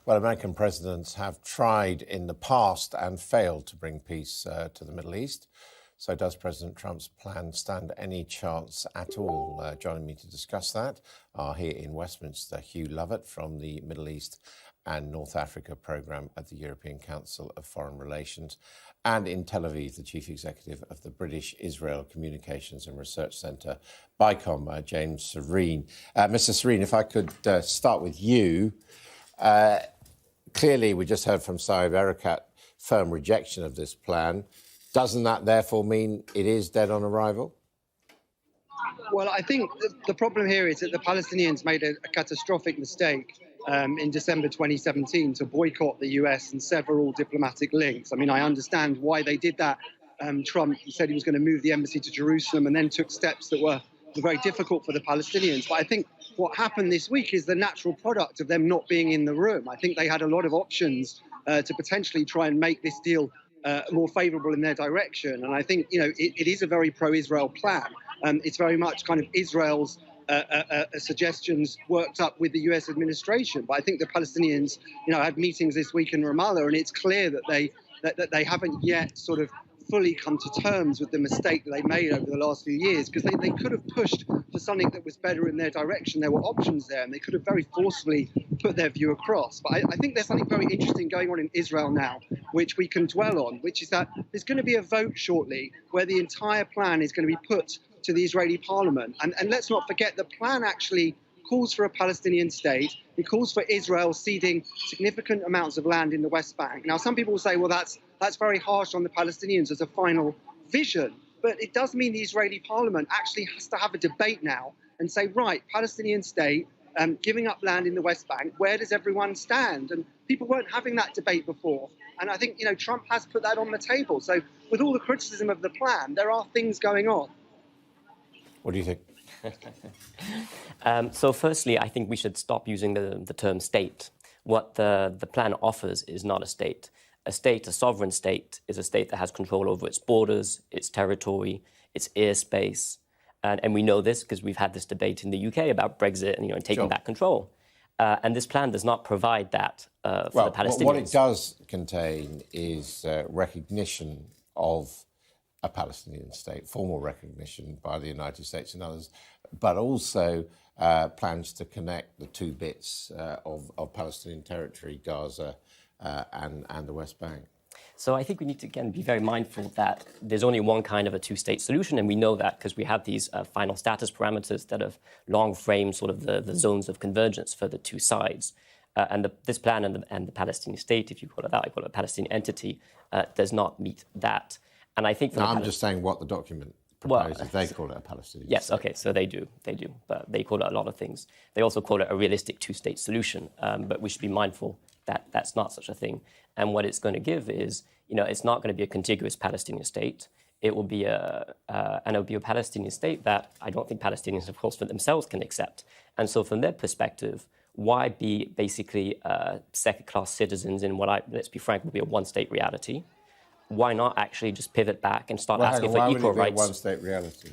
Well, American presidents have tried in the past and failed to bring peace to the Middle East. So does President Trump's plan stand any chance at all? Joining me to discuss that are here in Westminster, Hugh Lovett from the Middle East and North Africa programme at the European Council of Foreign Relations, and in Tel Aviv, the Chief Executive of the British Israel Communications and Research Centre, BICOM, James Serene. Mr. Serene, if I could start with you. Clearly, we just heard from Saeb Erekat, firm rejection of this plan. Doesn't that therefore mean it is dead on arrival? Well, I think the problem here is that the Palestinians made a catastrophic mistake in December 2017 to boycott the US and sever all diplomatic links. I mean, I understand why they did that. Trump said he was going to move the embassy to Jerusalem and then took steps that were very difficult for the Palestinians. But I think what happened this week is the natural product of them not being in the room. I think they had a lot of options to potentially try and make this deal more favourable in their direction. And I think, it is a very pro-Israel plan. It's very much kind of Israel's suggestions worked up with the US administration. But I think the Palestinians, had meetings this week in Ramallah, and it's clear that they haven't yet sort of fully come to terms with the mistake that they made over the last few years, because they could have pushed for something that was better in their direction. There were options there, and they could have very forcefully put their view across. But I think there's something very interesting going on in Israel now, which we can dwell on, which is that there's going to be a vote shortly where the entire plan is going to be put to the Israeli parliament. And let's not forget, the plan actually calls for a Palestinian state. It calls for Israel ceding significant amounts of land in the West Bank. Now, some people will say, well, that's very harsh on the Palestinians as a final vision. But it does mean the Israeli parliament actually has to have a debate now and say, right, Palestinian state, giving up land in the West Bank, where does everyone stand? And people weren't having that debate before. And I think, Trump has put that on the table. So with all the criticism of the plan, there are things going on. What do you think? So firstly, I think we should stop using the term state. What the plan offers is not a state. A state, a sovereign state, is a state that has control over its borders, its territory, its airspace. And we know this because we've had this debate in the UK about Brexit and taking back control. And this plan does not provide that for the Palestinians. What it does contain is recognition of a Palestinian state, formal recognition by the United States and others, but also plans to connect the two bits of Palestinian territory, Gaza and the West Bank. So I think we need to, again, be very mindful that there's only one kind of a two-state solution, and we know that because we have these final status parameters that have long framed sort of the zones of convergence for the two sides. And this plan and the Palestinian state, if you call it that, I call it a Palestinian entity, does not meet that. And I think I'm just saying what the document proposes. They call it a Palestinian Yes, state. okay, so they do. But they call it a lot of things. They also call it a realistic two-state solution. But we should be mindful that that's not such a thing. And what it's going to give is, it's not going to be a contiguous Palestinian state. It will be a Palestinian state that I don't think Palestinians, of course, for themselves can accept. And so from their perspective, why be basically second-class citizens in what let's be frank, will be a one-state reality? Why not actually just pivot back and start asking for equal rights? Why would it be a one-state reality?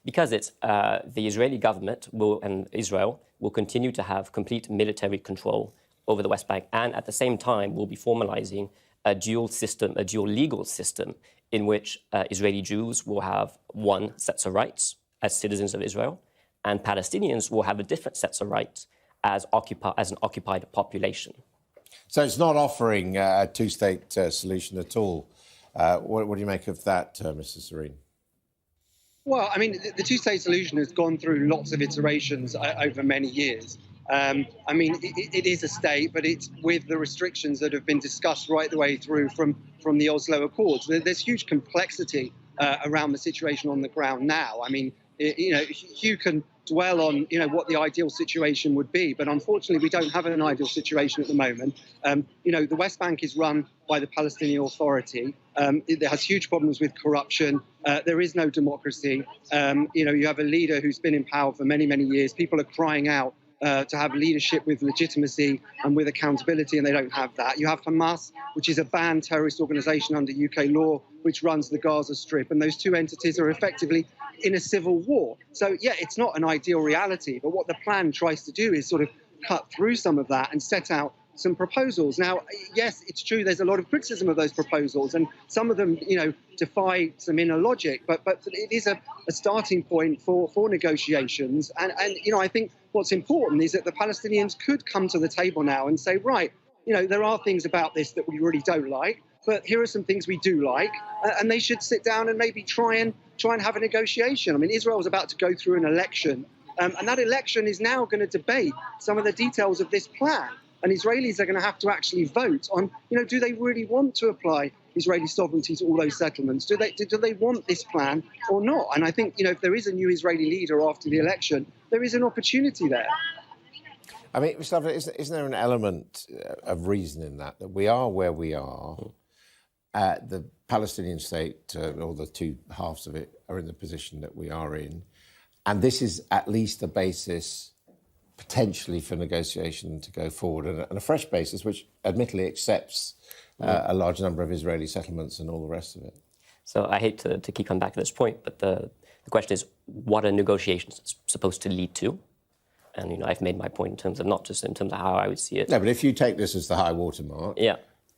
Because it's the Israeli government and Israel will continue to have complete military control over the West Bank, and at the same time will be formalizing a dual legal system in which Israeli Jews will have one set of rights as citizens of Israel, and Palestinians will have a different set of rights as an occupied population. So it's not offering a two-state solution at all. What do you make of that, Mr. Serene? Well, I mean, the two-state solution has gone through lots of iterations over many years. It is a state, but it's with the restrictions that have been discussed right the way through from the Oslo Accords. There's huge complexity around the situation on the ground now. I mean, you can dwell on, what the ideal situation would be, but unfortunately we don't have an ideal situation at the moment. The West Bank is run by the Palestinian Authority. It has huge problems with corruption. There is no democracy. You have a leader who's been in power for many, many years. People are crying out to have leadership with legitimacy and with accountability, and they don't have that. You have Hamas, which is a banned terrorist organisation under UK law, which runs the Gaza Strip, and those two entities are effectively in a civil war. So, yeah, it's not an ideal reality, but what the plan tries to do is sort of cut through some of that and set out some proposals. Now, yes, it's true there's a lot of criticism of those proposals, and some of them, defy some inner logic, but it is a starting point for negotiations. And I think what's important is that the Palestinians could come to the table now and say, right, there are things about this that we really don't like, but here are some things we do like, and they should sit down and maybe try and have a negotiation. I mean, Israel is about to go through an election, and that election is now going to debate some of the details of this plan. And Israelis are going to have to actually vote on, do they really want to apply Israeli sovereignty to all those settlements? Do they want this plan or not? And I think, if there is a new Israeli leader after the election, there is an opportunity there. I mean, Mustafa, isn't there an element of reason in that we are where we are? The Palestinian state, or the two halves of it, are in the position that we are in. And this is at least the basis potentially for negotiation to go forward, and a fresh basis which admittedly accepts a large number of Israeli settlements and all the rest of it. So I hate to keep coming back to this point, but the question is, what are negotiations supposed to lead to? And I've made my point in terms of not just in terms of how I would see it. No, but if you take this as the high watermark,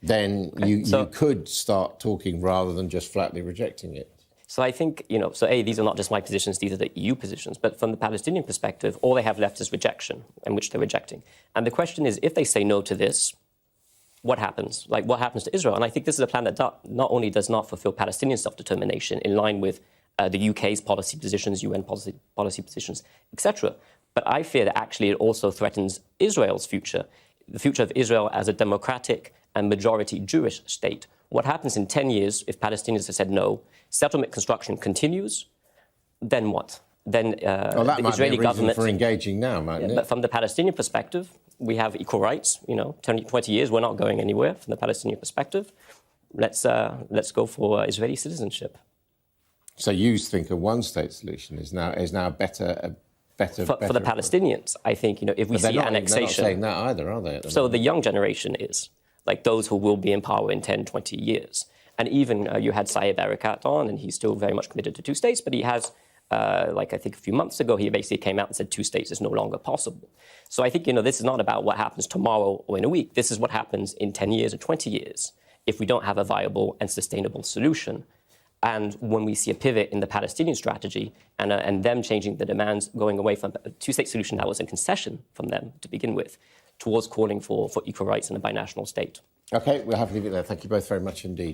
then you could start talking rather than just flatly rejecting it. So I think, these are not just my positions, these are the EU positions. But from the Palestinian perspective, all they have left is rejection, and which they're rejecting. And the question is, if they say no to this, what happens? Like, what happens to Israel? And I think this is a plan that not only does not fulfill Palestinian self-determination in line with the UK's policy positions, UN policy positions, etc., but I fear that actually it also threatens Israel's future, the future of Israel as a democratic and majority Jewish state. What happens in 10 years if Palestinians have said no? Settlement construction continues, then what? Then that the Israeli government for engaging now, mightn't it? But from the Palestinian perspective, we have equal rights. 20 years, we're not going anywhere. From the Palestinian perspective, let's go for Israeli citizenship. So you think a one-state solution is now better. For the Palestinians, I think if we see annexation, they're not saying that either, are they? So the young generation is like those who will be in power in 10, 20 years. And even you had Saeb Erekat on, and he's still very much committed to two states, but he has, I think a few months ago, he basically came out and said two states is no longer possible. So I think, this is not about what happens tomorrow or in a week. This is what happens in 10 years or 20 years if we don't have a viable and sustainable solution. And when we see a pivot in the Palestinian strategy and them changing the demands, going away from a two-state solution that was a concession from them to begin with, towards calling for equal rights and a binational state. OK, we'll have to leave it there. Thank you both very much indeed.